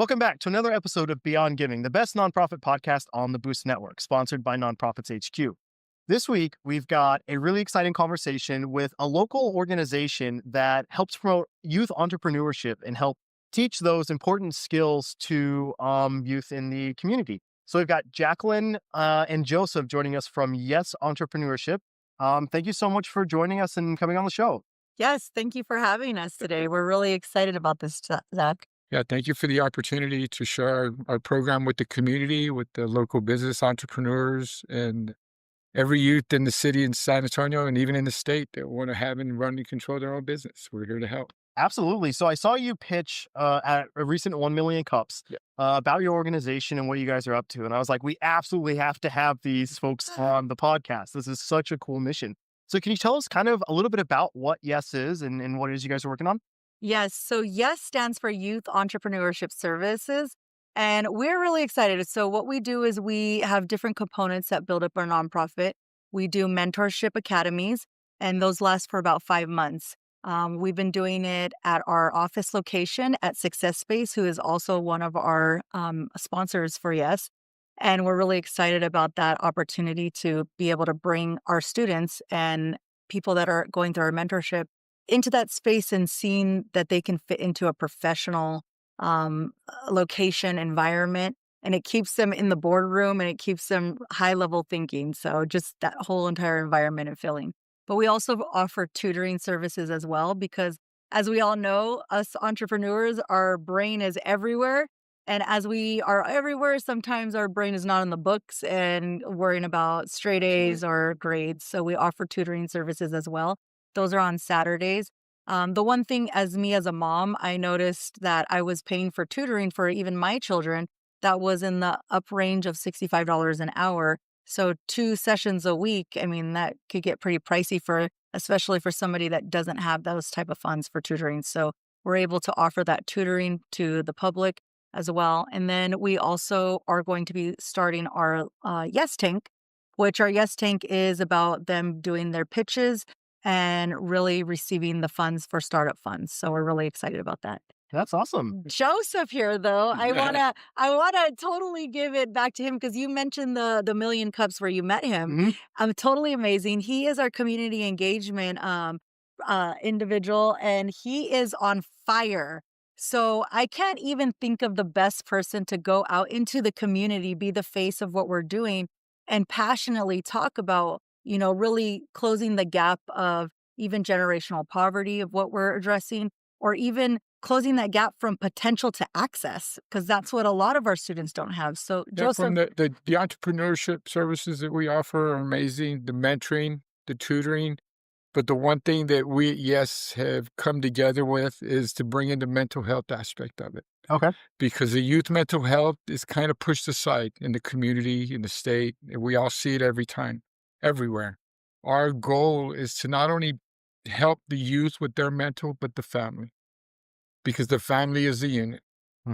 Welcome back to another episode of Beyond Giving, the best nonprofit podcast on the Boost Network, sponsored by Nonprofits HQ. This week, we've got a really exciting conversation with a local organization that helps promote youth entrepreneurship and help teach those important skills to youth in the community. So we've got Jacqueline and Joseph joining us from Y.E.S Entrepreneurship. Thank you so much for joining us and coming on the show. Yes, thank you for having us today. We're really excited about this, Zach. Yeah, thank you for the opportunity to share our program with the community, with the local business entrepreneurs, and every youth in the city in San Antonio and even in the state that want to have and run and control their own business. We're here to help. Absolutely. So I saw you pitch at a recent 1 Million Cups Yeah. About your organization and what you guys are up to. And I was like, we absolutely have to have these folks on the podcast. This is such a cool mission. So can you tell us kind of a little bit about what Y.E.S is and what it is you guys are working on? Yes, so Y.E.S stands for Youth Entrepreneurship Services, and we're really excited. So what we do is we have different components that build up our nonprofit. We do mentorship academies, and those last for about 5 months. We've been doing it at our office location at Success Space, who is also one of our sponsors for Y.E.S. And we're really excited about that opportunity to be able to bring our students and people that are going through our mentorship into that space and seeing that they can fit into a professional location environment. And it keeps them in the boardroom and it keeps them high level thinking. So just that whole entire environment and feeling. But we also offer tutoring services as well, because as we all know, us entrepreneurs, our brain is everywhere. And as we are everywhere, sometimes our brain is not in the books and worrying about straight A's or grades. So we offer tutoring services as well. Those are on Saturdays. The one thing as a mom, I noticed that I was paying for tutoring for even my children that was in the up range of $65 an hour. So 2 sessions a week, I mean, that could get pretty pricey especially for somebody that doesn't have those type of funds for tutoring. So we're able to offer that tutoring to the public as well. And then we also are going to be starting our Y.E.S Tank, which our Y.E.S Tank is about them doing their pitches and really receiving the funds for startup funds. So we're really excited about that. That's awesome. Joseph here, though, I wanna totally give it back to him because you mentioned the Million Cups where you met him. Totally amazing. He is our community engagement individual, and he is on fire. So I can't even think of the best person to go out into the community, be the face of what we're doing, and passionately talk about, really closing the gap of even generational poverty of what we're addressing, or even closing that gap from potential to access, because that's what a lot of our students don't have. So, Joseph. From the entrepreneurship services that we offer are amazing, the mentoring, the tutoring. But the one thing that we at Y.E.S have come together with is to bring in the mental health aspect of it. Okay. Because the youth mental health is kind of pushed aside in the community, in the state, and we all see it every time, everywhere. Our goal is to not only help the youth with their mental, but the family. Because the family is the unit.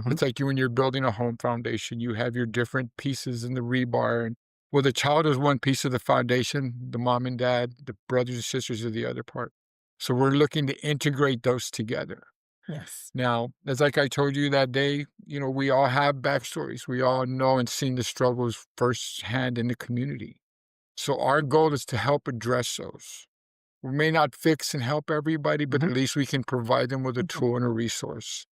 It's like when you're building a home foundation, you have your different pieces in the rebar. Well, the child is one piece of the foundation, the mom and dad, the brothers and sisters are the other part. So we're looking to integrate those together. Yes. Now, as like I told you that day, we all have backstories. We all know and seen the struggles firsthand in the community. So our goal is to help address those. We may not fix and help everybody, but at least we can provide them with a tool and a resource.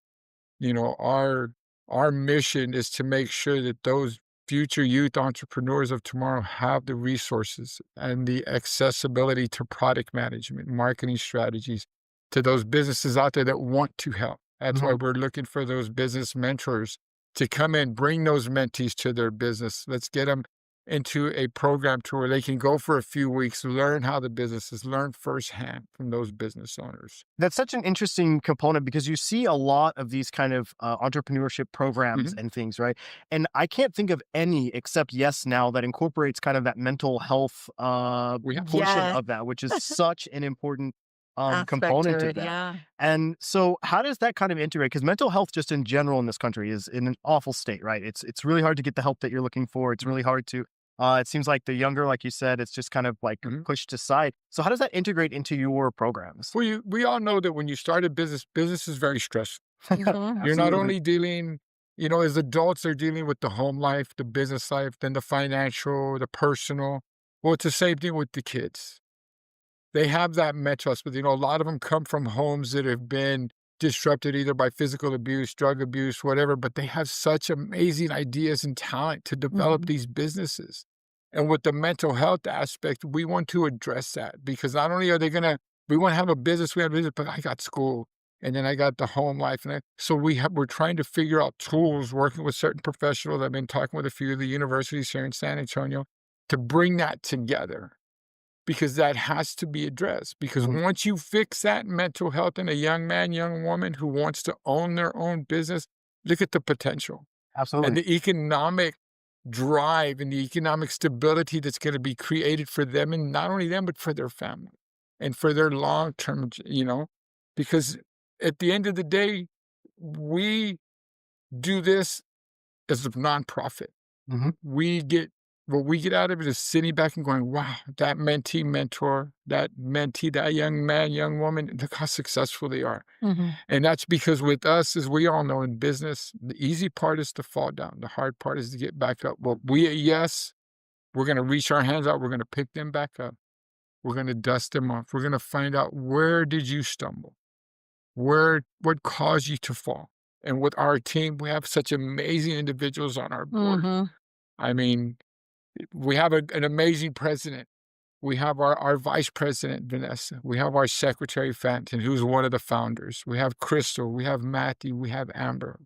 Our mission is to make sure that those future youth entrepreneurs of tomorrow have the resources and the accessibility to product management, marketing strategies, to those businesses out there that want to help. That's why we're looking for those business mentors to come in, bring those mentees to their business. Let's get them into a program to where they can go for a few weeks, learn how the businesses, learn firsthand from those business owners. That's such an interesting component because you see a lot of these kind of entrepreneurship programs and things, right? And I can't think of any except Y.E.S now that incorporates kind of that mental health portion of that, which is such an important component of that. Yeah. And so how does that kind of integrate? Because mental health just in general in this country is in an awful state, right? It's really hard to get the help that you're looking for. It's really hard to it seems like the younger, like you said, it's just kind of like pushed aside. So how does that integrate into your programs? Well, we all know that when you start a business is very stressful. You're not only dealing You know, as adults, they're dealing with the home life, the business life, then the financial, the personal. Well, it's the same thing with the kids. They have that mental health, but, you know, a lot of them come from homes that have been disrupted either by physical abuse, drug abuse, whatever, but they have such amazing ideas and talent to develop Mhm. these businesses. And with the mental health aspect, we want to address that because not only are they gonna we wanna have a business, we have a business, but I got school, and then I got the home life, and so we're trying to figure out tools, working with certain professionals. I've been talking with a few of the universities here in San Antonio to bring that together because that has to be addressed. Because Mhm. once you fix that mental health in a young man, young woman who wants to own their own business, look at the potential and Absolutely. the economic drive and the economic stability that's going to be created for them and not only them, but for their family and for their long term, because at the end of the day, we do this as a nonprofit. Mhm. We get what we get out of it is sitting back and going, wow, that mentee, mentor, that mentee, that young man, young woman, look how successful they are. Mhm. And that's because with us, as we all know in business, the easy part is to fall down. The hard part is to get back up. Well, we at Yes, we're going to reach our hands out. We're going to pick them back up. We're going to dust them off. We're going to find out where did you stumble? What caused you to fall? And with our team, we have such amazing individuals on our board. Mhm. I mean, we have an amazing president. We have our vice president, Vanessa. We have our secretary, Fenton, who's one of the founders. We have Crystal. We have Matthew. We have Amber,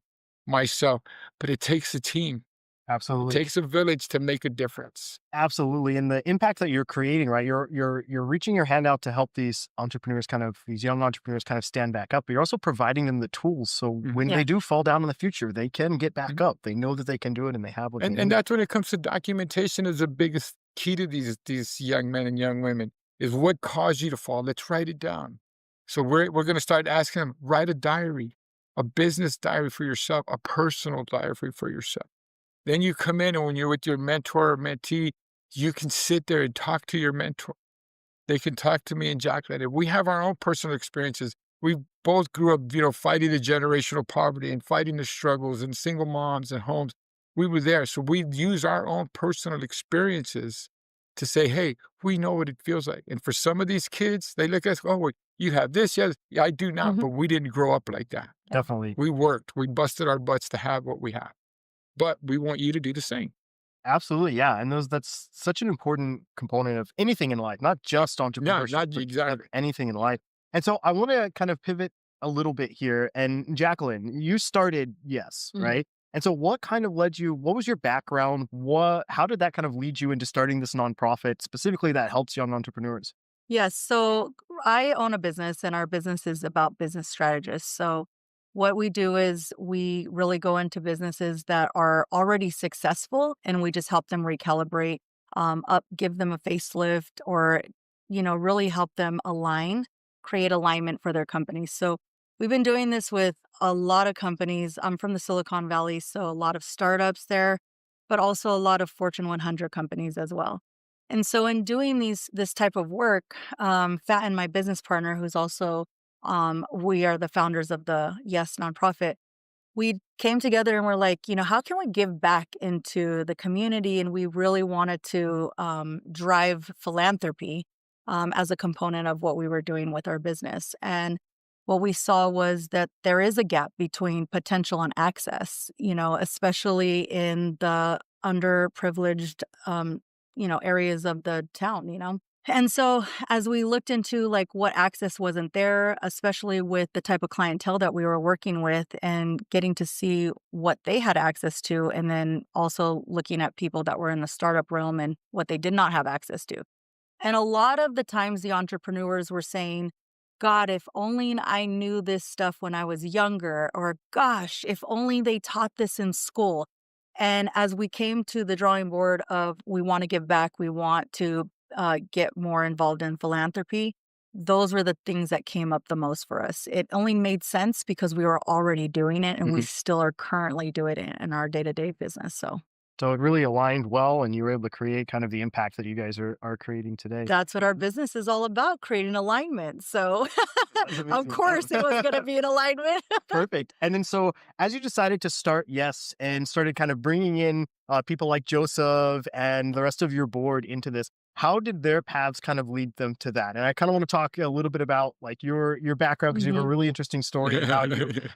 myself. But it takes a team. It Absolutely. takes a village to make a difference. Absolutely. And the impact that you're creating, right? You're reaching your hand out to help these entrepreneurs these young entrepreneurs kind of stand back up, but you're also providing them the tools. So Mhm, when Yeah. they do fall down in the future, they can get back mhm. up. They know that they can do it and they have what they And need. that's when it comes to documentation is the biggest key to these young men and young women is what caused you to fall. Let's write it down. So we're going to start asking them, write a diary, a business diary for yourself, a personal diary for yourself. Then you come in and when you're with your mentor or mentee, you can sit there and talk to your mentor. They can talk to me and Jacqueline. And we have our own personal experiences. We both grew up, fighting the generational poverty and fighting the struggles and single moms and homes. We were there. So we use our own personal experiences to say, hey, we know what it feels like. And for some of these kids, they look at us, oh, well, you have this. Yes, yeah, I do not, Mhm. but we didn't grow up like that. Yeah. Definitely. We worked, we busted our butts to have what we have. But we want you to do the same. Absolutely. Yeah. And that's such an important component of anything in life, not just No, entrepreneurship, not but of exactly. anything in life. And so I want to kind of pivot a little bit here. And Jacqueline, you started Yes, Mhm. right? And so what kind of led you, what was your background? How did that kind of lead you into starting this nonprofit specifically that helps young entrepreneurs? Yes. So I own a business, and our business is about business strategists. So what we do is we really go into businesses that are already successful, and we just help them recalibrate, give them a facelift, or really help them create alignment for their companies. So we've been doing this with a lot of companies. I'm from the Silicon Valley, so a lot of startups there, but also a lot of Fortune 100 companies as well. And so in doing this type of work, Fat and my business partner, who's also we are the founders of the Yes nonprofit, we came together and we're like, how can we give back into the community? And we really wanted to drive philanthropy as a component of what we were doing with our business. And what we saw was that there is a gap between potential and access, especially in the underprivileged, areas of the town. And so as we looked into like what access wasn't there, especially with the type of clientele that we were working with and getting to see what they had access to, and then also looking at people that were in the startup realm and what they did not have access to. And a lot of the times the entrepreneurs were saying, God, if only I knew this stuff when I was younger, or gosh, if only they taught this in school. And as we came to the drawing board of we want to give back, we want to get more involved in philanthropy, those were the things that came up the most for us. It only made sense because we were already doing it and we Mhm. still are currently doing it in our day to day business. So, So it really aligned well, and you were able to create kind of the impact that you guys are creating today. That's what our business is all about, creating alignment. So, That's of amazing. course, it was going to be in alignment. Perfect. And then so as you decided to start Yes and started kind of bringing in people like Joseph and the rest of your board into this, how did their paths kind of lead them to that? And I kind of want to talk a little bit about like your background, because you have a Mhm. really interesting story of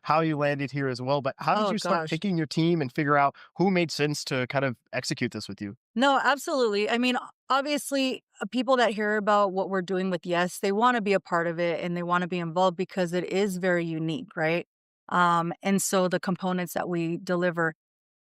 how you landed here as well. But how did Oh, you start gosh. picking your team and figure out who made sense to kind of execute this with you? No, absolutely. I mean, obviously, people that hear about what we're doing with Yes, they want to be a part of it and they want to be involved because it is very unique, right? And so the components that we deliver.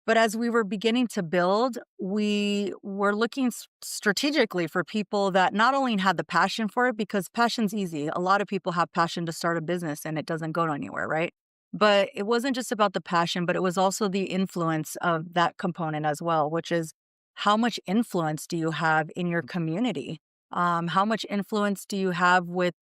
But as we were beginning to build, we were looking strategically for people that not only had the passion for it, because passion's easy. A lot of people have passion to start a business and it doesn't go anywhere, right? But it wasn't just about the passion, but it was also the influence of that component as well, which is how much influence do you have in your community? How much influence do you have with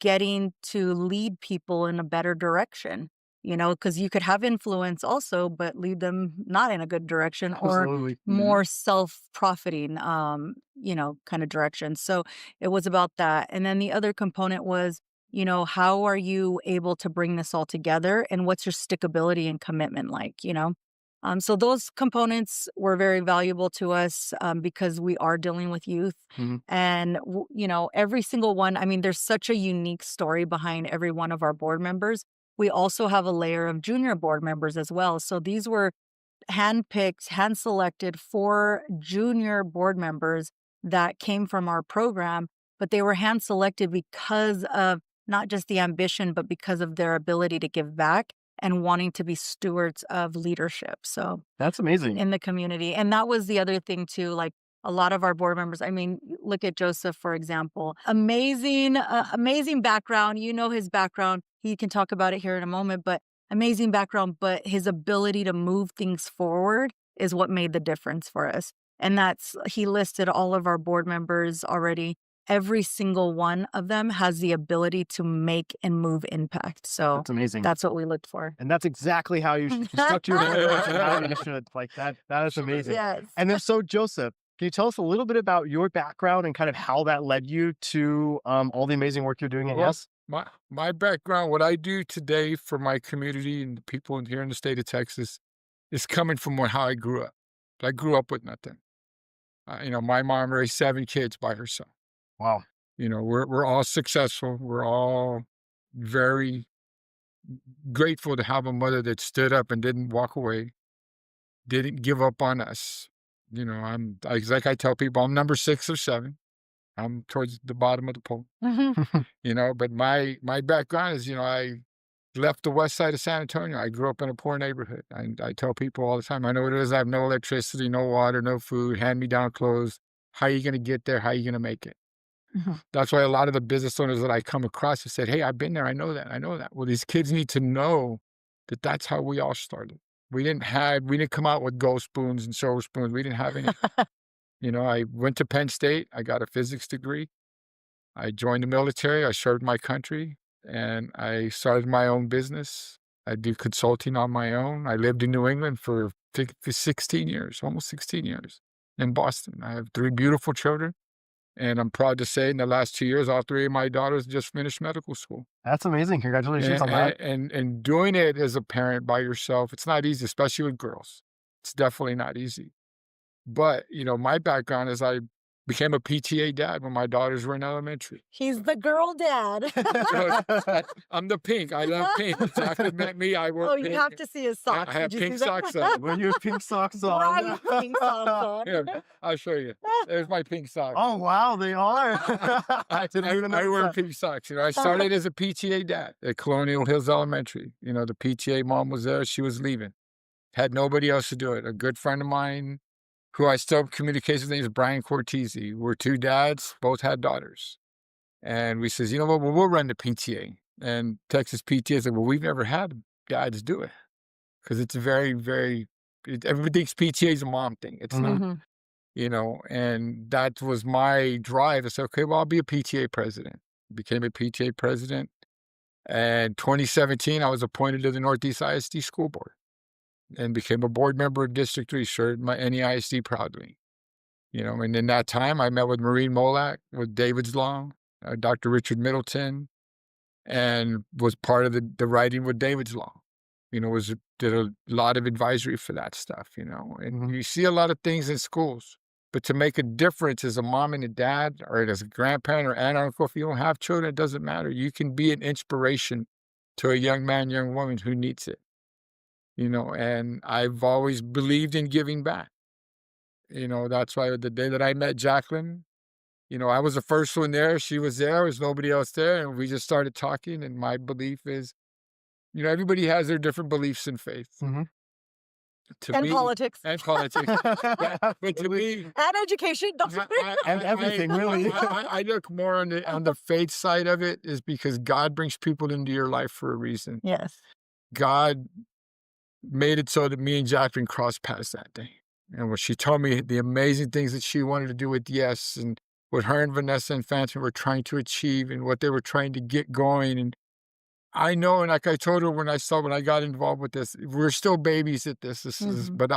getting to lead people in a better direction? Because you could have influence also, but lead them not in a good direction or Absolutely. more self-profiting, kind of direction. So it was about that. And then the other component was, how are you able to bring this all together and what's your stickability and commitment like? So those components were very valuable to us because we are dealing with youth. Mhm. And, every single one, I mean, there's such a unique story behind every one of our board members. We also have a layer of junior board members as well. So these were handpicked, hand selected for junior board members that came from our program, but they were hand selected because of not just the ambition, but because of their ability to give back and wanting to be stewards of leadership. So That's amazing. in the community. And that was the other thing too, like a lot of our board members, I mean, look at Joseph, for example. Amazing background. You know his background. He can talk about it here in a moment, but amazing background. But his ability to move things forward is what made the difference for us. And he listed all of our board members already. Every single one of them has the ability to make and move impact. So That's amazing. that's what we looked for. And that's exactly how you stuck to your approach and how you should. Like that is amazing. Yes. And then so Joseph, can you tell us a little bit about your background and kind of how that led you to all the amazing work you're doing at Well, Yes? my background, what I do today for my community and the people here in the state of Texas is coming from how I grew up. I grew up with nothing. My mom raised 7 kids by herself. Wow. We're all successful. We're all very grateful to have a mother that stood up and didn't walk away, didn't give up on us. Like I tell people, I'm number 6 or 7. I'm towards the bottom of the pole. But my background is, I left the west side of San Antonio. I grew up in a poor neighborhood. I tell people all the time, I know what it is. I have no electricity, no water, no food, hand-me-down clothes. How are you going to get there? How are you going to make it? That's why a lot of the business owners that I come across have said, hey, I've been there. I know that. I know that. Well, these kids need to know that that's how we all started. We didn't come out with gold spoons and silver spoons. We didn't have any. I went to Penn State. I got a physics degree. I joined the military. I served my country, and I started my own business. I do consulting on my own. I lived in New England for 16 years, almost 16 years in Boston. I have 3 beautiful children. And I'm proud to say in the last 2 years, all 3 of my daughters just finished medical school. That's amazing. Congratulations on that. And doing it as a parent by yourself, it's not easy, especially with girls. It's definitely not easy. But, my background is I became a PTA dad when my daughters were in elementary. He's the girl dad. I'm the pink. I love pink. Jacqueline met me. I wore pink. You have to see his socks. I have Did you pink see that? socks on. When you have pink socks Why on. you have pink socks on? Here, I'll show you. There's my pink socks. Oh, wow, they are. I didn't even I know wear that. pink socks. I started as a PTA dad at Colonial Hills Elementary. The PTA mom was there. She was leaving. Had nobody else to do it. A good friend of mine who I still have communications with, name is Brian Cortese. We're 2 dads, both had daughters. And we says, you know what, well, we'll run the PTA. And Texas PTA said, well, we've never had dads do it. Because it's very, very, everybody thinks PTA is a mom thing. It's not. And that was my drive. I said, okay, well, I'll be a PTA president. Became a PTA president. And 2017, I was appointed to the Northeast ISD School Board. and became a board member of District 3, served my NEISD proudly. And in that time, I met with Maureen Molak, with David's Law, Dr. Richard Middleton, and was part of the writing with David's Law. Did a lot of advisory for that stuff, and you see a lot of things in schools. But to make a difference as a mom and a dad, or as a grandparent or aunt or uncle, if you don't have children, it doesn't matter. You can be an inspiration to a young man, young woman who needs it. And I've always believed in giving back. That's why the day that I met Jacqueline, I was the first one there. She was there was nobody else there. And we just started talking. And my belief is, everybody has their different beliefs and faith. To And me, politics. and politics. But to me, And education. And everything, really. I look more on the faith side of it, is because God brings people into your life for a reason. Yes. God made it so that me and Jacqueline crossed paths that day. And when she told me the amazing things that she wanted to do with Y.E.S, and what her and Vanessa and Phantom were trying to achieve, and what they were trying to get going. And I know, and like I told her when I got involved with this, we're still babies at this. But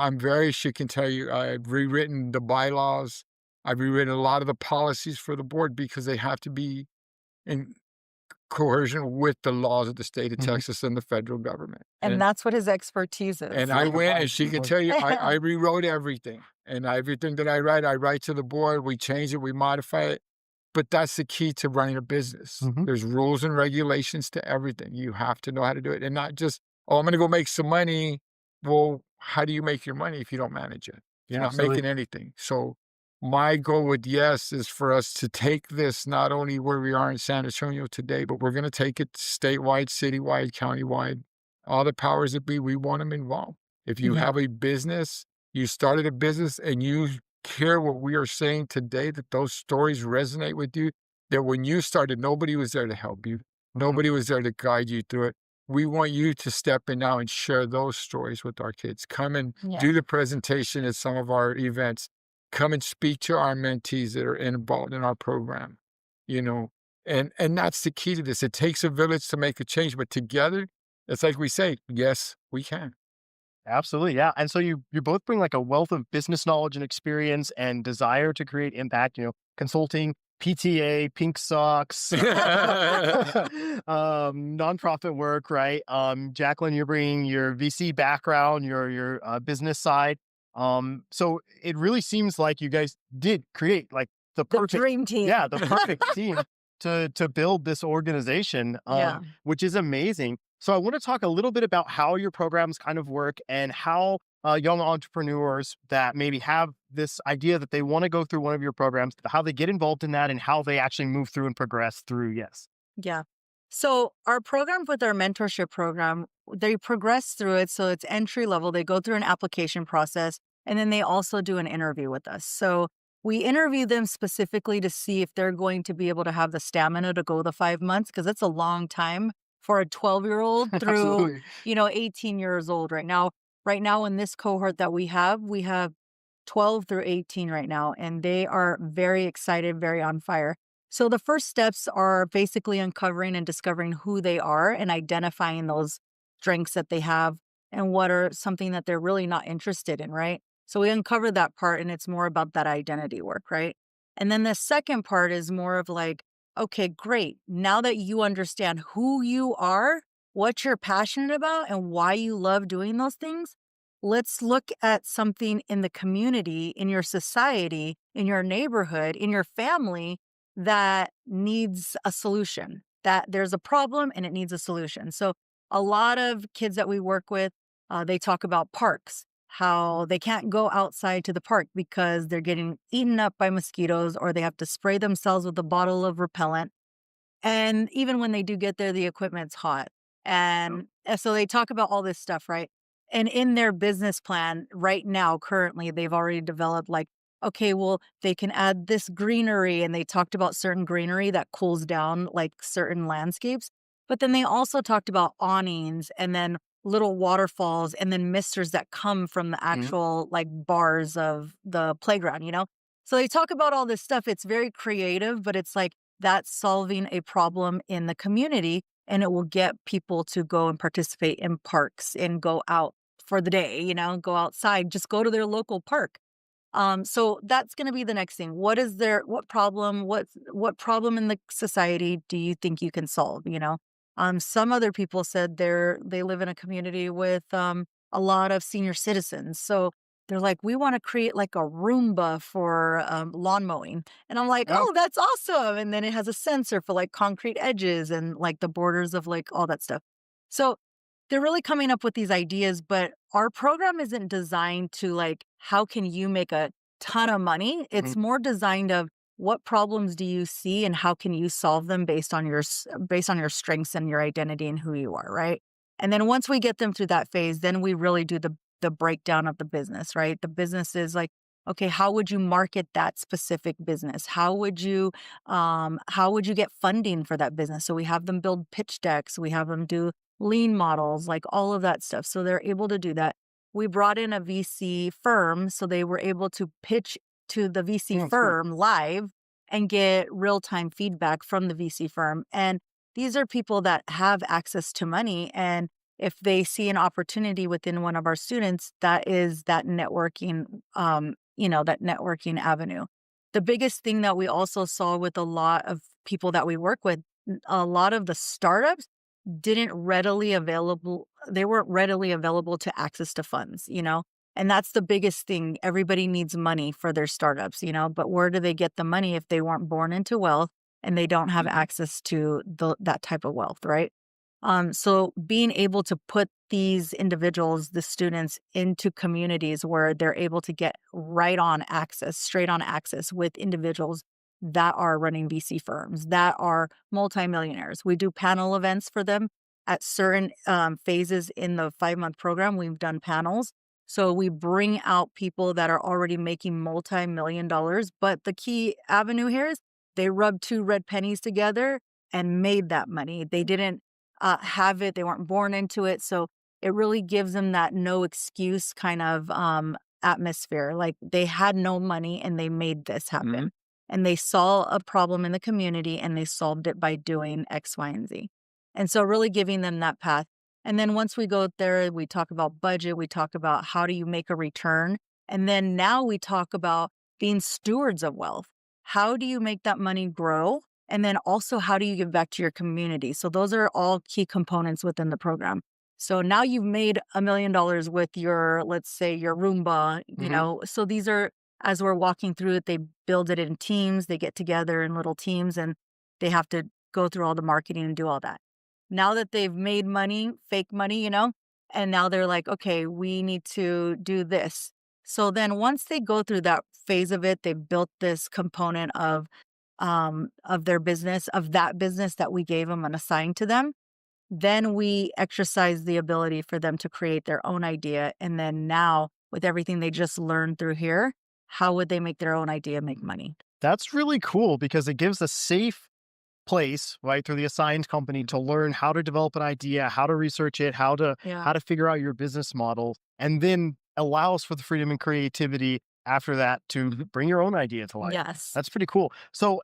she can tell you, I've rewritten the bylaws. I've rewritten a lot of the policies for the board, because they have to be in coercion with the laws of the state of Texas and the federal government. And that's what his expertise is. And I went, and she can tell you, I rewrote everything. And everything that I write to the board. We change it, we modify it. But that's the key to running a business. There's rules and regulations to everything. You have to know how to do it, and not just, I'm going to go make some money. Well, how do you make your money if you don't manage it? You're not making anything. So my goal with Y.E.S is for us to take this not only where we are in San Antonio today, but we're going to take it statewide, citywide, countywide, all the powers that be. We want them involved. If you have a business, you started a business, and you hear what we are saying today, that those stories resonate with you, that when you started, nobody was there to help you. Nobody was there to guide you through it. We want you to step in now and share those stories with our kids. Come and do the presentation at some of our events. Come and speak to our mentees that are involved in our program, and that's the key to this. It takes a village to make a change, but together, it's like we say, yes, we can. Absolutely. Yeah. And so you both bring like a wealth of business knowledge and experience and desire to create impact, consulting, PTA, pink socks, nonprofit work, right? Jacqueline, you're bringing your VC background, your business side. So it really seems like you guys did create like the perfect dream team. Yeah, the perfect team to build this organization, which is amazing. So I want to talk a little bit about how your programs kind of work, and how young entrepreneurs that maybe have this idea that they want to go through one of your programs, how they get involved in that, and how they actually move through and progress through Y.E.S. Yeah. So our program, with our mentorship program, they progress through it. So it's entry level. They go through an application process, and then they also do an interview with us. So we interview them specifically to see if they're going to be able to have the stamina to go the 5 months, because it's a long time for a 12-year-old through, 18 years old right now. Right now in this cohort that we have 12 through 18 right now, and they are very excited, very on fire. So the first steps are basically uncovering and discovering who they are, and identifying those strengths that they have and what are something that they're really not interested in, right? So we uncover that part, and it's more about that identity work, right? And then the second part is more of like, okay, great. Now that you understand who you are, what you're passionate about, and why you love doing those things, let's look at something in the community, in your society, in your neighborhood, in your family that needs a solution, that there's a problem and it needs a solution. So a lot of kids that we work with, they talk about parks, how they can't go outside to the park because they're getting eaten up by mosquitoes, or they have to spray themselves with a bottle of repellent. And even when they do get there, the equipment's hot. And so they talk about all this stuff, right? And in their business plan right now, currently, they've already developed like, okay, well, they can add this greenery. And they talked about certain greenery that cools down like certain landscapes. But then they also talked about awnings, and then little waterfalls, and then misters that come from the actual like bars of the playground, So they talk about all this stuff. It's very creative, but it's like that's solving a problem in the community, and it will get people to go and participate in parks and go out for the day, go outside, just go to their local park. So that's going to be the next thing. What problem in the society do you think you can solve? Some other people said they live in a community with a lot of senior citizens. So they're like, we want to create like a Roomba for lawn mowing. And I'm like, Oh, oh, that's awesome. And then it has a sensor for like concrete edges and like the borders of like all that stuff. So they're really coming up with these ideas, but our program isn't designed to like, how can you make a ton of money? It's more designed of what problems do you see and how can you solve them based on your strengths and your identity and who you are, right? And then once we get them through that phase, then we really do the breakdown of the business, right? The business is like, okay, how would you market that specific business? How would you get funding for that business? So we have them build pitch decks, we have them do lean models, like all of that stuff. So they're able to do that. We brought in a VC firm, so they were able to pitch to the VC that's cool. firm live and get real-time feedback from the VC firm. And these are people that have access to money. And if they see an opportunity within one of our students, that is that networking, that networking avenue. The biggest thing that we also saw with a lot of people that we work with, a lot of the startups they weren't readily available to access to funds, and that's the biggest thing. Everybody needs money for their startups, but where do they get the money if they weren't born into wealth and they don't have access to that type of wealth, right? So being able to put these individuals, the students, into communities where they're able to get straight on access with individuals that are running VC firms, that are multimillionaires. We do panel events for them at certain phases in the 5-month program. We've done panels. So we bring out people that are already making multi-million dollars. But the key avenue here is they rubbed 2 red pennies together and made that money. They didn't have it. They weren't born into it. So it really gives them that no excuse kind of atmosphere. Like they had no money and they made this happen. And they saw a problem in the community and they solved it by doing X, Y, and Z. And so really giving them that path. And then once we go there, we talk about budget, we talk about how do you make a return. And then now we talk about being stewards of wealth. How do you make that money grow? And then also, how do you give back to your community? So those are all key components within the program. So now you've made $1 million with let's say your Roomba, so these are, as we're walking through it, they build it in teams, they get together in little teams, and they have to go through all the marketing and do all that. Now that they've made money, fake money, and now they're like, okay, we need to do this. So then once they go through that phase of it, they've built this component of their business, of that business that we gave them and assigned to them. Then we exercise the ability for them to create their own idea. And then now, with everything they just learned through here, how would they make their own idea make money? That's really cool because it gives a safe place, right, through the assigned company to learn how to develop an idea, how to research it, how to figure out your business model, and then allows for the freedom and creativity after that to bring your own idea to life. Yes. That's pretty cool. So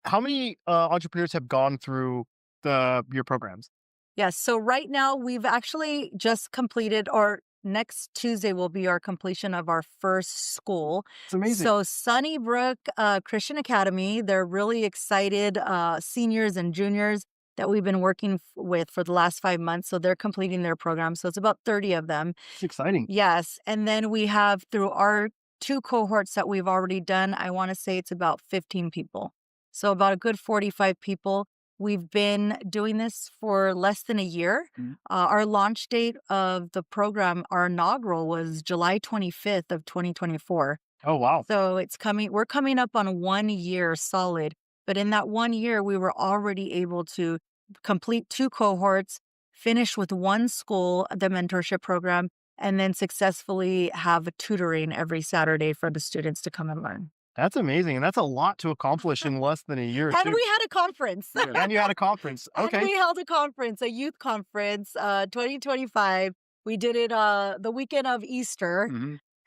how many entrepreneurs have gone through your programs? Yes. So right now we've actually just completed, or next Tuesday will be our completion of our first school. It's amazing. So Sunnybrook Christian Academy, they're really excited seniors and juniors that we've been working with for the last 5 months. So they're completing their program. So it's about 30 of them. It's exciting. Yes. And then we have, through our 2 cohorts that we've already done, I want to say it's about 15 people. So about a good 45 people. We've been doing this for less than a year. Our launch date of the program, our inaugural, was July 25th of 2024. Oh, wow. So we're coming up on 1 year solid. But in that 1 year, we were already able to complete 2 cohorts, finish with 1 school, the mentorship program, and then successfully have tutoring every Saturday for the students to come and learn. That's amazing. And that's a lot to accomplish in less than a year. And we had a conference. And you had a conference. Okay. And we held a conference, a youth conference, 2025. We did it the weekend of Easter.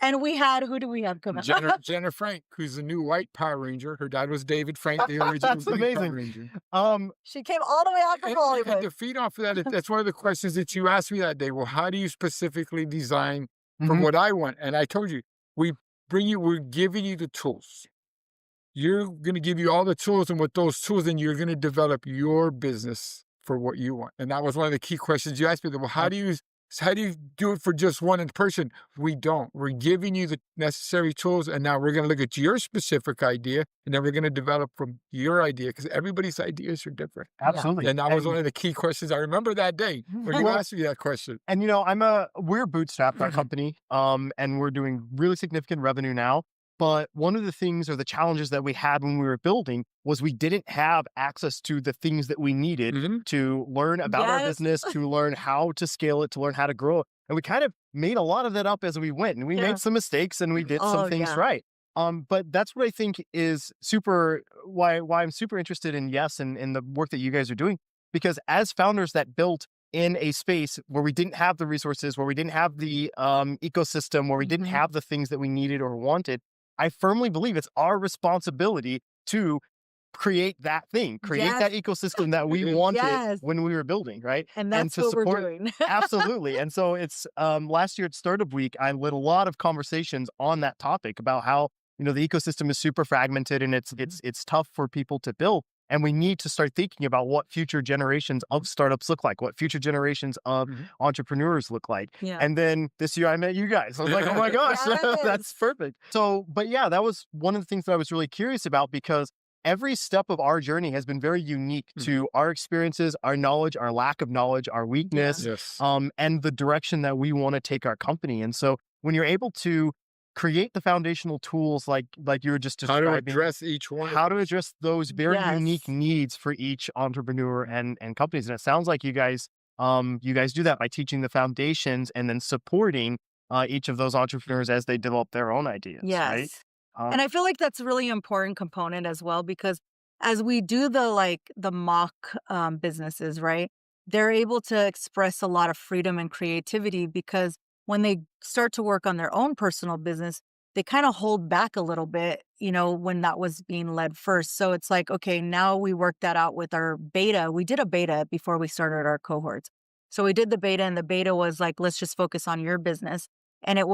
And we had, who do we have come out? Jenna Frank, who's the new white Power Ranger. Her dad was David Frank, the original That's green Power amazing. Ranger. She came all the way out from And Hollywood. to feed off of that, that's one of the questions that you asked me that day. Well, how do you specifically design for Mhm. what I want? And I told you, we're giving you the tools. You're going to give you all the tools, and with those tools, then you're going to develop your business for what you want. And that was one of the key questions you asked me. Well, how do you do it for just one person? We don't. We're giving you the necessary tools, and now we're going to look at your specific idea, and then we're going to develop from your idea, because everybody's ideas are different. Absolutely. And that was one of the key questions I remember that day when you Well, asked me that question. And we're bootstrapped, our company, and we're doing really significant revenue now. But one of the things, or the challenges that we had when we were building, was we didn't have access to the things that we needed to learn about our Yes. business, to learn how to scale it, to learn how to grow it. And we kind of made a lot of that up as we went, and we Yeah. made some mistakes, and we did some Oh, things yeah. right. But that's what I think is why I'm super interested in Y.E.S and in the work that you guys are doing, because as founders that built in a space where we didn't have the resources, where we didn't have the ecosystem, where we didn't have the things that we needed or wanted, I firmly believe it's our responsibility to create that thing, create that ecosystem that we wanted Yes. when we were building, right? And that's to what support, we're doing. absolutely. And so it's last year at Startup Week, I led a lot of conversations on that topic about how the ecosystem is super fragmented, and it's tough for people to build. And we need to start thinking about what future generations of startups look like, what future generations of entrepreneurs look like. Yeah. And then this year I met you guys. I was like, oh my gosh, Yes. that's perfect. So, but yeah, that was one of the things that I was really curious about, because every step of our journey has been very unique to our experiences, our knowledge, our lack of knowledge, our weakness, Yes. and the direction that we want to take our company. And so when you're able to create the foundational tools like you were just How describing, to address each one. how to address those very Yes. unique needs for each entrepreneur and companies. And it sounds like you guys do that by teaching the foundations and then supporting each of those entrepreneurs as they develop their own ideas. Yes. Right? And I feel like that's a really important component as well, because as we do the mock businesses, right, they're able to express a lot of freedom and creativity, because when they start to work on their own personal business, they kind of hold back a little bit, when that was being led first. So it's like, okay, now we work that out with our beta. We did a beta before we started our cohorts. So we did the beta, and the beta was like, let's just focus on your business. And there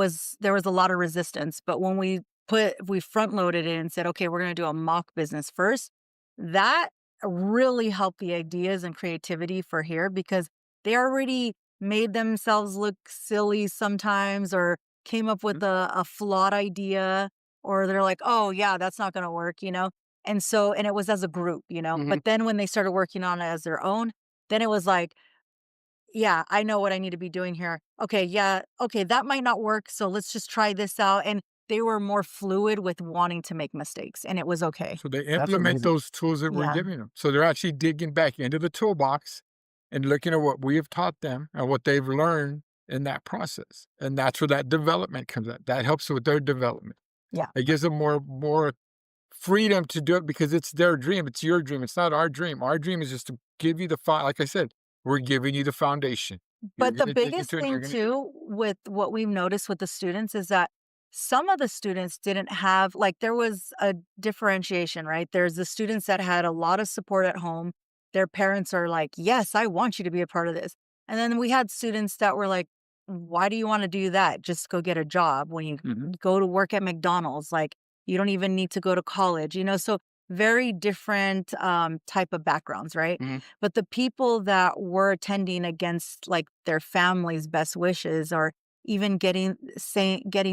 was a lot of resistance. But when we front loaded it and said, okay, we're going to do a mock business first, that really helped the ideas and creativity for here, because they already made themselves look silly sometimes, or came up with a flawed idea, or they're like, oh yeah, that's not going to work, And so, and it was as a group, but then when they started working on it as their own, then it was like, yeah, I know what I need to be doing here. Okay. Yeah. Okay. That might not work. So let's just try this out. And they were more fluid with wanting to make mistakes, and it was okay. So they That's implement amazing. those tools that we're Yeah. giving them. So they're actually digging back into the toolbox and looking at what we have taught them and what they've learned in that process. And that's where that development comes in. That helps with their development. Yeah. It gives them more freedom to do it, because it's their dream. It's your dream. It's not our dream. Our dream is just to give you like I said, we're giving you the foundation. But the You're gonna dig biggest into it, you're thing gonna- too with what we've noticed with the students is that some of the students didn't have, there was a differentiation, right? There's the students that had a lot of support at home. Their parents are like, yes, I want you to be a part of this. And then we had students that were like, why do you want to do that? Just go get a job when you go to work at McDonald's. You don't even need to go to college, So very different type of backgrounds, right? But the people that were attending against their family's best wishes, or even getting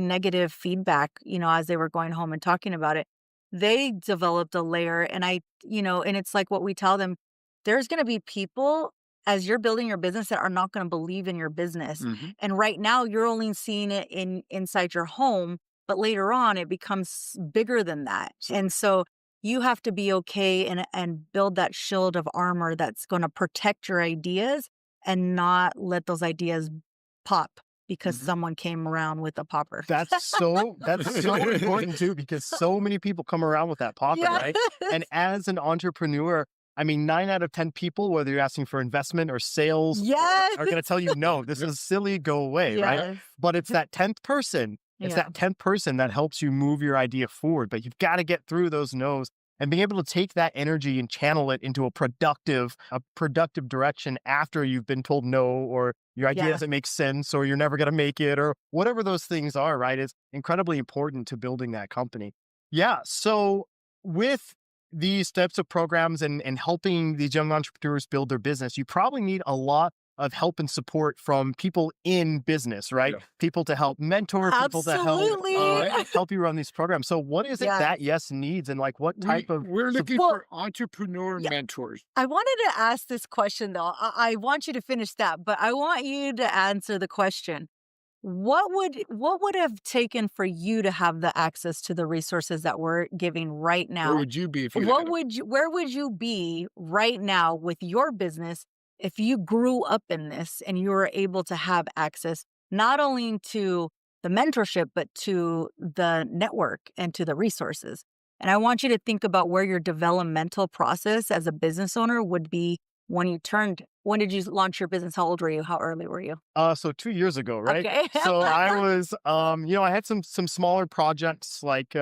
negative feedback, as they were going home and talking about it, they developed a layer. And and it's like what we tell them, there's going to be people as you're building your business that are not going to believe in your business. And right now you're only seeing it inside your home, but later on it becomes bigger than that. And so you have to be okay and build that shield of armor that's going to protect your ideas and not let those ideas pop because someone came around with a popper. That's so important too, because so many people come around with that popper, right? And as an entrepreneur, 9 out of 10 people, whether you're asking for investment or sales, Yes. are going to tell you, no, this is silly, go away, right? But it's that 10th person It's Yeah. that 10th person that helps you move your idea forward, but you've got to get through those no's and being able to take that energy and channel it into a productive direction after you've been told no, or your idea Yeah. doesn't make sense, or you're never going to make it, or whatever those things are, right? Is incredibly important to building that company. Yeah. So with these types of programs and helping these young entrepreneurs build their business, you probably need a lot of help and support from people in business, right? Yeah. People to help mentor, people to Absolutely. help you run these programs. So what is it Yeah. that Y.E.S needs, and like what type of We're looking Well, for entrepreneur yeah. mentors. I wanted to ask this question though. I want you to finish that, but I want you to answer the question. What would have taken for you to have the access to the resources that we're giving right Where now? would you be if you What had 'em? would you where would you be right now with your business if you grew up in this and you were able to have access not only to the mentorship but to the network and to the resources? And I want you to think about where your developmental process as a business owner would be when did you launch your business? How old were you? How early were you? So 2 years ago, right? Okay. So I was, I had some smaller projects like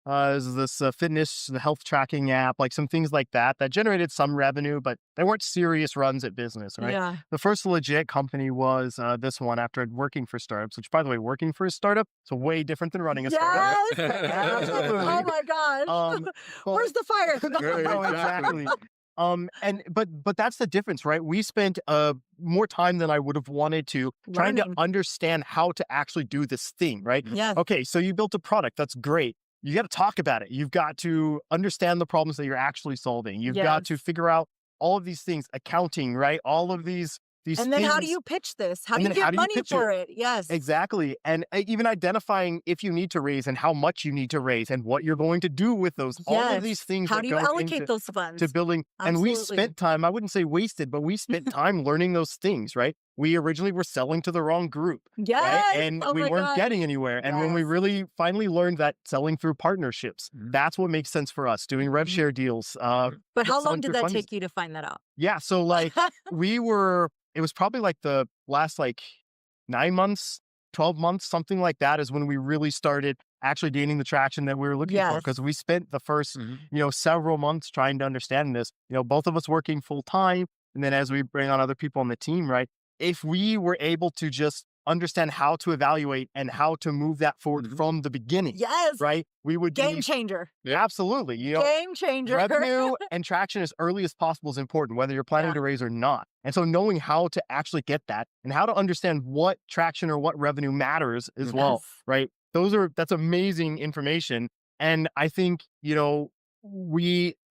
this fitness, the health tracking app, like some things like that that generated some revenue, but they weren't serious runs at business, right? Yeah. The first legit company was this one after working for startups, which, by the way, working for a startup is way different than running a startup. Yes. Absolutely. Oh my gosh. Um, Where's the fire? No, exactly. But that's the difference, right? We spent more time than I would have wanted to trying to Learning. understand how to actually do this thing, right? Yes. Okay, so you built a product, that's great. You got to talk about it. You've got to understand the problems that you're actually solving. You've got to Yes. figure out all of these things, accounting, right? All of these And then how do things. you pitch this? How And do you then how get do you money pitch for it? Yes. Exactly. And even identifying if you need to raise and how much you need to raise and what you're going to do with those. All of these Yes. things How that do you go allocate into those funds? building. And we Absolutely. spent time, I wouldn't say wasted, but we spent time learning those things, right? We originally were selling to the wrong group, right? Yes. And Oh we my weren't gosh. getting anywhere. And when we Yes. really finally learned that selling through partnerships, Mhm. that's what makes sense for us, doing rev Mhm. share deals. But how selling long did through that funds. take you to find that out? Yeah. So it was probably like the last 9 months, 12 months, something like that is when we really started actually gaining the traction that we were looking for. Yes. Because we spent the first, Mhm. several months trying to understand this, both of us working full time. And then as we bring on other people on the team, right? If we were able to just understand how to evaluate and how to move that forward Mhm. from the beginning, Yes. right? We would Game be changer. absolutely, Game changer. revenue and traction as early as possible is important, whether you're planning Yeah. to raise or not. And so knowing how to actually get that and how to understand what traction or what revenue matters as well, Yes. right? That's amazing information. And I think,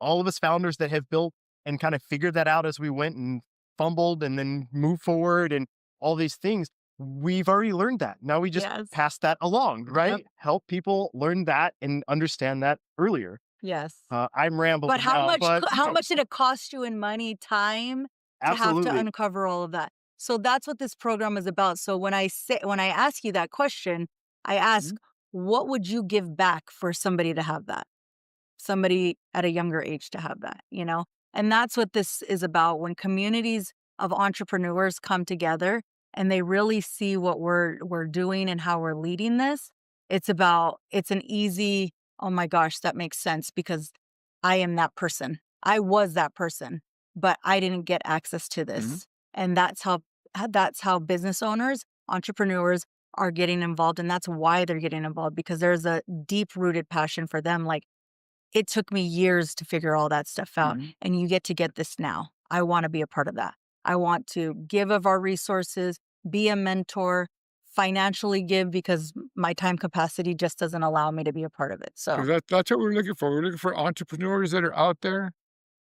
all of us founders that have built and kind of figured that out as we went and fumbled and then moved forward and all these things, we've already learned that. Now we just Yes. pass that along, right? Yep. Help people learn that and understand that earlier. Yes. I'm rambling But how now, much but how much did it cost you in money, time to have to absolutely. uncover all of that? So that's what this program is about. So when I ask you that question, I ask, Mhm. what would you give back for somebody to have that? Somebody at a younger age to have that, you know? And that's what this is about. When communities of entrepreneurs come together and they really see what we're doing and how we're leading this, it's an easy, oh my gosh, that makes sense because I am that person. I was that person, but I didn't get access to this. Mhm. And that's how business owners, entrepreneurs are getting involved. And that's why they're getting involved, because there's a deep rooted passion for them. Like, it took me years to figure all that stuff out, Mhm. and you get to get this now. I want to be a part of that. I want to give of our resources, be a mentor, financially give because my time capacity just doesn't allow me to be a part of it. 'Cause So, that's what we're looking for. We're looking for entrepreneurs that are out there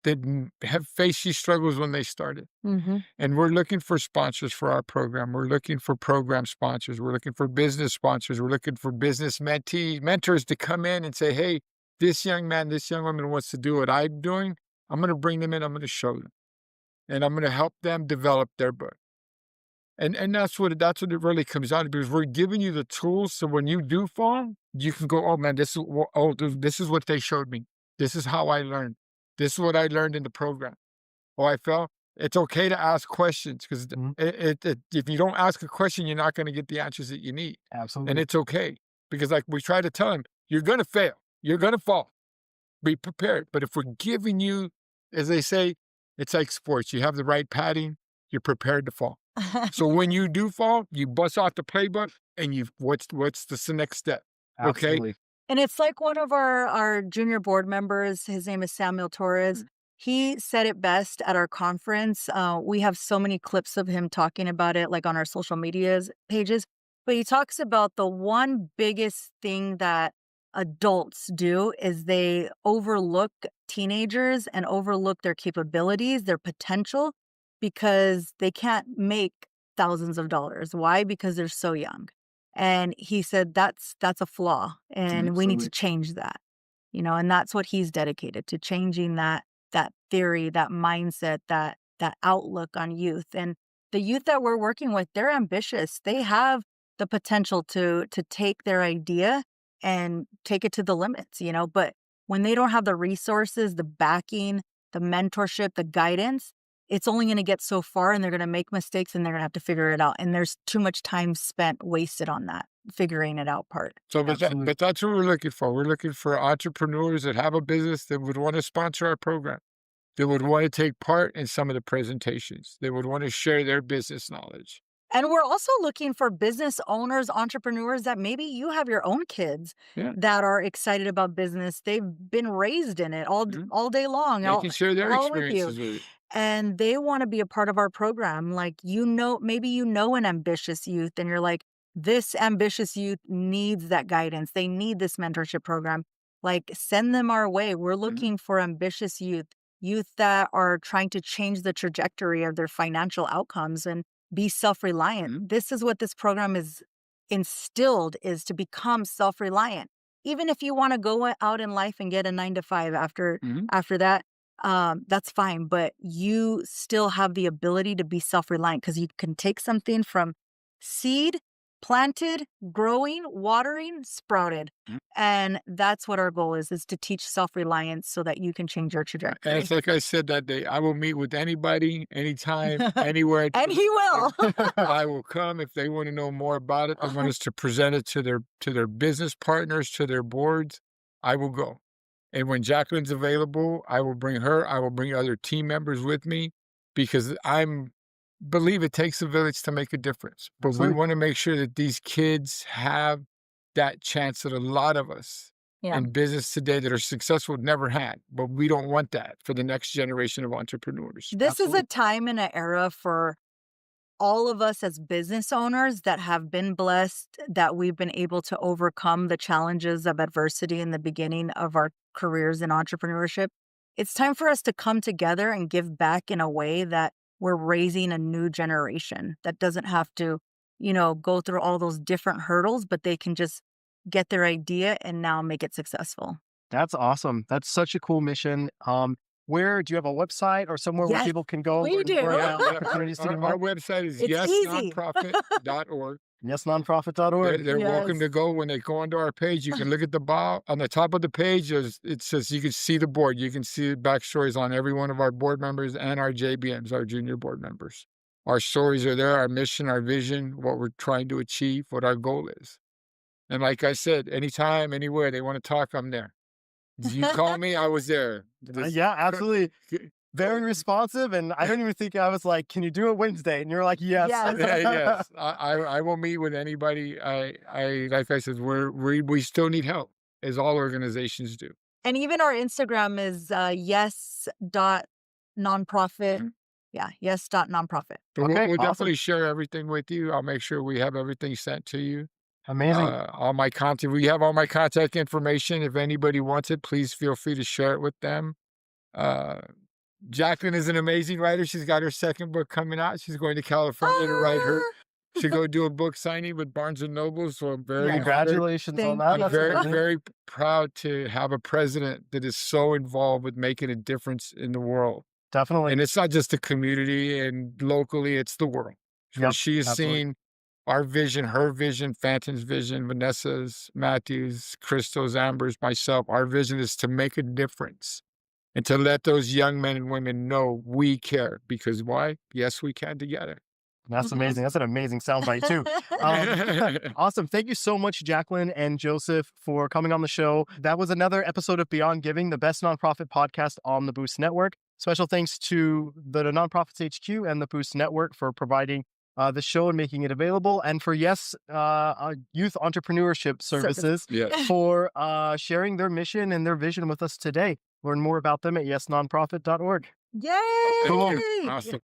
that have faced these struggles when they started. mhm. And we're looking for sponsors for our program. We're looking for program sponsors. We're looking for business sponsors. We're looking for business mentors to come in and say, hey, this young man, this young woman wants to do what I'm doing. I'm going to bring them in. I'm going to show them. And I'm going to help them develop their book. And that's what it really comes down to, because we're giving you the tools so when you do fall, you can go, oh man, this is what they showed me. This is how I learned. This is what I learned in the program. Oh, I fell. It's okay to ask questions, because Mhm. if you don't ask a question, you're not going to get the answers that you need. And Absolutely. it's okay. because like we try to tell them, you're going to fail. You're going to fall. Be prepared. But if we're giving you, as they say, it's like sports. You have the right padding, you're prepared to fall. So when you do fall, you bust out the playbook and what's the next step? Okay. Absolutely. And it's like one of our junior board members, his name is Samuel Torres. He said it best at our conference. We have so many clips of him talking about it, like on our social medias pages. But he talks about the one biggest thing that adults do is they overlook teenagers and overlook their capabilities, their potential, because they can't make thousands of dollars. Why? Because they're so young. And he said that's a flaw, and we need to Absolutely. change that. And that's what he's dedicated to, changing that theory, that mindset, that outlook on youth. And the youth that we're working with, they're ambitious. They have the potential to take their idea and take it to the limits, but when they don't have the resources, the backing, the mentorship, the guidance, it's only going to get so far, and they're going to make mistakes, and they're going to have to figure it out. And there's too much time spent wasted on that, figuring it out part. So, Absolutely. but that's what we're looking for. We're looking for entrepreneurs that have a business that would want to sponsor our program. They would want to take part in some of the presentations. They would want to share their business knowledge. And we're also looking for business owners, entrepreneurs that maybe you have your own kids Yeah. that are excited about business. They've been raised in it all day long. They can share their all with you. experiences with it. And they want to be a part of our program. Like, maybe an ambitious youth, and you're like, this ambitious youth needs that guidance. They need this mentorship program. Like, send them our way. We're looking for ambitious youth that are trying to change the trajectory of their financial outcomes and be self-reliant. This is what this program is instilled, is to become self-reliant. Even if you want to go out in life and get a 9-to-5 after that, that's fine. But you still have the ability to be self-reliant, because you can take something from seed, planted, growing, watering, sprouted. And that's what our goal is to teach self-reliance so that you can change your trajectory. And it's like I said that day, I will meet with anybody, anytime, anywhere. And he will. I will come if they want to know more about it. They want us to present it to their business partners, to their boards. I will go. And when Jacqueline's available, I will bring her. I will bring other team members with me, because believe it takes a village to make a difference. But we want to make sure that these kids have that chance that a lot of us in business today that are successful never had. But we don't want that for the next generation of entrepreneurs. This is a time and an era for all of us as business owners that have been blessed, that we've been able to overcome the challenges of adversity in the beginning of our careers in entrepreneurship. It's time for us to come together and give back in a way that we're raising a new generation that doesn't have to, go through all those different hurdles, but they can just get their idea and now make it successful. That's awesome. That's such a cool mission. Where do you have a website or somewhere where Yes, people can go? we do. Opportunities to get Our involved? website is It's easy. yesnonprofit.org. YesNonprofit.org. They're welcome to Yes. go. When they go onto our page, you can look at the bio. On the top of the page, it says you can see the board. You can see backstories on every one of our board members and our JBMs, our junior board members. Our stories are there, our mission, our vision, what we're trying to achieve, what our goal is. And like I said, anytime, anywhere they want to talk, I'm there. You call me, I was there. Yeah, absolutely. Very responsive. And I don't even think I was like, can you do it Wednesday? And you're like, yes. Yes. Yes. I will meet with anybody. Like I said, we still need help, as all organizations do. And even our Instagram is yes.nonprofit. Yeah, yes.nonprofit. But Okay, we'll awesome. definitely share everything with you. I'll make sure we have everything sent to you. Amazing. All my contact. We have all my contact information. If anybody wants it, please feel free to share it with them. Jacqueline is an amazing writer. She's got her second book coming out. She's going to California to write her. She go do a book signing with Barnes and Noble. So I'm very honored. Congratulations on that. I'm That's very, amazing. very proud to have a president that is so involved with making a difference in the world. Definitely. And it's not just the community and locally, it's the world. Yep, She has absolutely. seen our vision, her vision, Phantom's vision, Vanessa's, Matthew's, Crystal's, Amber's, myself. Our vision is to make a difference and to let those young men and women know we care. Because why? Yes, we can together. That's amazing. That's an amazing soundbite too. Awesome. Thank you so much, Jacqueline and Joseph, for coming on the show. That was another episode of Beyond Giving, the best nonprofit podcast on the Boost Network. Special thanks to the Nonprofits HQ and the Boost Network for providing the show and making it available, and for Y.E.S, Youth Entrepreneurship Services, Yes. for sharing their mission and their vision with us today. Learn more about them at yesnonprofit.org. Yay! Awesome.